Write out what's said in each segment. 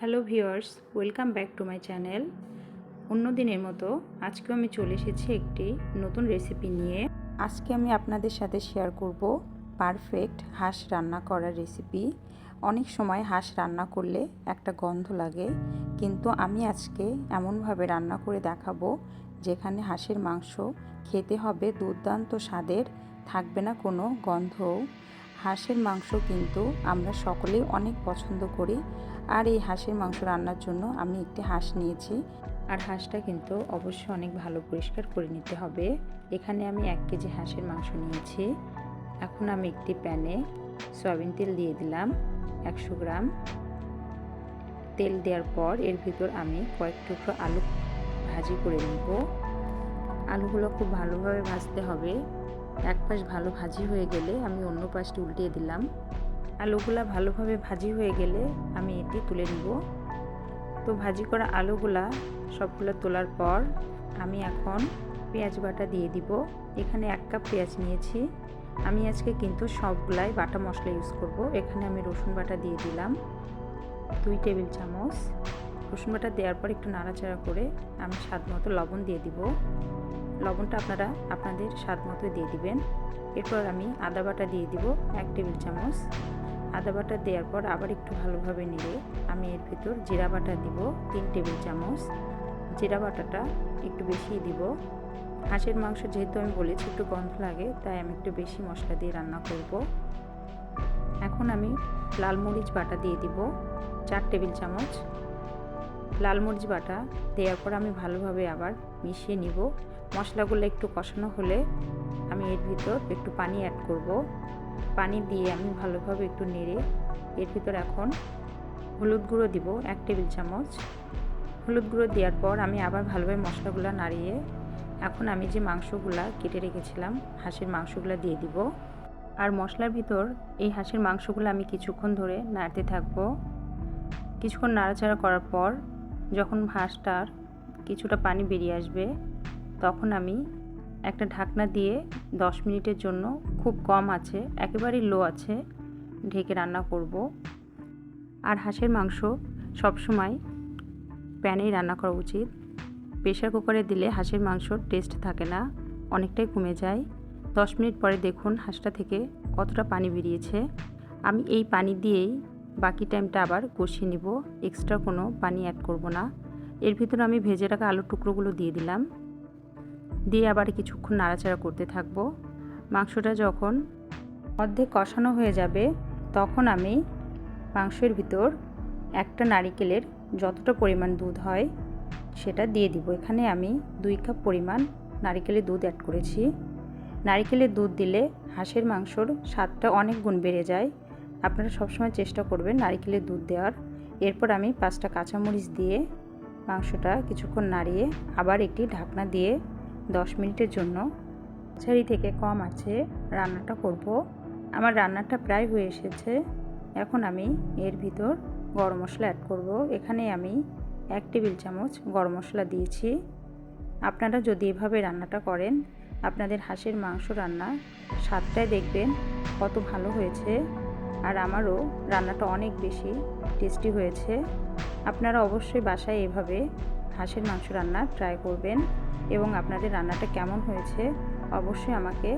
Hello viewers, welcome back to my channel. অন্য দিনের মতো আজকেও আমি চলে এসেছি একটি নতুন রেসিপি নিয়ে। আজকে আমি আপনাদের সাথে শেয়ার করব পারফেক্ট হাঁস রান্না করার রেসিপি। অনেক সময় হাঁস রান্না করলে একটা গন্ধ লাগে, কিন্তু আমি আজকে এমনভাবে রান্না করে দেখাবো যেখানে হাঁসের মাংস খেতে হবে দুর্দান্ত স্বাদের, থাকবে না কোনো গন্ধও। হাঁসের মাংস কিন্তু আমরা সকলেই অনেক পছন্দ করি। আর এই হাঁসের মাংস রান্নার জন্য আমি একটি হাঁস নিয়েছি, আর হাঁসটা কিন্তু অবশ্যই অনেক ভালো পরিষ্কার করে নিতে হবে। এখানে আমি 1 কেজি হাঁসের মাংস নিয়েছি। এখন আমি একটি প্যানে সয়াবিন তেল দিয়ে দিলাম 100 গ্রাম। তেল দেওয়ার পর এর ভিতর আমি কয়েক টুকরো আলু ভাজি করে নেব। আলুগুলো খুব ভালোভাবে ভাজতে হবে। এক পাশ ভালো ভাজি হয়ে গেলে আমি অন্য পাশটি উল্টিয়ে দিলাম। আলুগুলা ভালোভাবে ভাজি হয়ে গেলে আমি এটি তুলে নিব। তো ভাজি করা আলুগুলা সবগুলো তোলার পর আমি এখন পেঁয়াজ বাটা দিয়ে দিব। এখানে 1 কাপ পেঁয়াজ নিয়েছি। আমি আজকে কিন্তু সবগুলাই বাটা মশলা ইউজ করব। এখানে আমি রসুন বাটা দিয়ে দিলাম 2 টেবিল চামচ। রসুন বাটা দেওয়ার পর একটু নাড়াচাড়া করে আমি স্বাদ মতো লবণ দিয়ে দিব। লবণটা আপনারা আপনাদের স্বাদ মতো দিয়ে দিবেন। এরপর আমি আদা বাটা দিয়ে দিব 1 টেবিল চামচ। আদা বাটা দেওয়ার পর আবার একটু ভালোভাবে নেড়ে আমি এর ভিতর জিরা বাটা দিব 3 টেবিল চামচ। জিরা বাটাটা একটু বেশি দিব। হাঁসের মাংস যেহেতু আমি বলেছি একটু গন্ধ লাগে, তাই আমি একটু বেশি মশলা দিয়ে রান্না করব। এখন আমি লাল মরিচ বাটা দিয়ে দিব 4 টেবিল চামচ। লাল মরিচ বাটা দেওয়ার পর আমি ভালোভাবে আবার মিশিয়ে নিব। মশলাগুলো একটু কষানো হলে আমি এর ভিতর একটু পানি অ্যাড করব। পানি দিয়ে আমি ভালোভাবে একটু নেড়ে এর ভিতর এখন হলুদ গুঁড়ো দিব 1 টেবিল চামচ। হলুদ গুঁড়ো দেওয়ার পর আমি আবার ভালোভাবে মশলাগুলো নাড়িয়ে এখন আমি যে মাংসগুলা কেটে রেখেছিলাম হাঁসের মাংসগুলো দিয়ে দিব। আর মশলার ভিতর এই হাঁসের মাংসগুলো আমি কিছুক্ষণ ধরে নাড়তে থাকব। কিছুক্ষণ নাড়াচাড়া করার পর যখন হাঁসটার কিছুটা পানি বেরিয়ে আসবে, তখন আমি একটা ঢাকনা দিয়ে 10 মিনিটের জন্য খুব কম আছে, একেবারেই লো আছে ঢেকে রান্না করব। আর হাঁসের মাংস সবসময় প্যানেই রান্না করা উচিত। প্রেসার কুকারে দিলে হাঁসের মাংসর টেস্ট থাকে না, অনেকটাই কমে যায়। 10 মিনিট পরে দেখুন হাঁসটা থেকে কতটা পানি বেরিয়েছে। আমি এই পানি দিয়েই বাকি টাইমটা আবার কষিয়ে নিব, এক্সট্রা কোনো পানি অ্যাড করব না। এর ভিতরে আমি ভেজে রাখা আলুর টুকরোগুলো দিয়ে দিলাম, দিয়ে আবার কিছুক্ষণ নাড়াচাড়া করতে থাকব। মাংসটা যখন অর্ধেক কষানো হয়ে যাবে, তখন আমি মাংসের ভিতর একটা নারিকেলের যতটা পরিমাণ দুধ হয় সেটা দিয়ে দিব। এখানে আমি 2 কাপ পরিমাণ নারিকেলের দুধ অ্যাড করেছি। নারিকেলের দুধ দিলে হাঁসের মাংসর স্বাদটা অনেক গুণ বেড়ে যায়। আপনারা সবসময় চেষ্টা করবেন নারিকেলের দুধ দেওয়ার। এরপর আমি 5টা কাঁচামরিচ দিয়ে মাংসটা কিছুক্ষণ নাড়িয়ে আবার একটি ঢাকনা দিয়ে 10 মিনিটের জন্য ছাড়ি থেকে কম আছে রান্নাটা করব। আমার রান্নাটা প্রায় হয়ে এসেছে। এখন আমি এর ভিতর গরম মশলা অ্যাড করব। এখানে আমি 1 টেবিল চামচ গরম মশলা দিয়েছি। আপনারা যদি এভাবে রান্নাটা করেন, আপনাদের হাঁসের মাংস রান্না স্বাদটাই দেখবেন কত ভালো হয়েছে। আর আমারও রান্নাটা অনেক বেশি টেস্টি হয়েছে। আপনারা অবশ্যই বাসায় এভাবে হাঁসের মাংস রান্না ট্রাই করবেন এবং আপনাদের রান্নাটা কেমন হয়েছে অবশ্যই আমাকে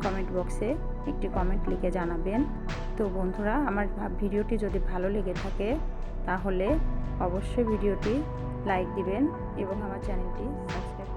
কমেন্ট বক্সে একটি কমেন্ট লিখে জানাবেন। তো বন্ধুরা, আমার ভিডিওটি যদি ভালো লেগে থাকে তাহলে অবশ্যই ভিডিওটি লাইক দিবেন এবং আমার চ্যানেলটি সাবস্ক্রাইব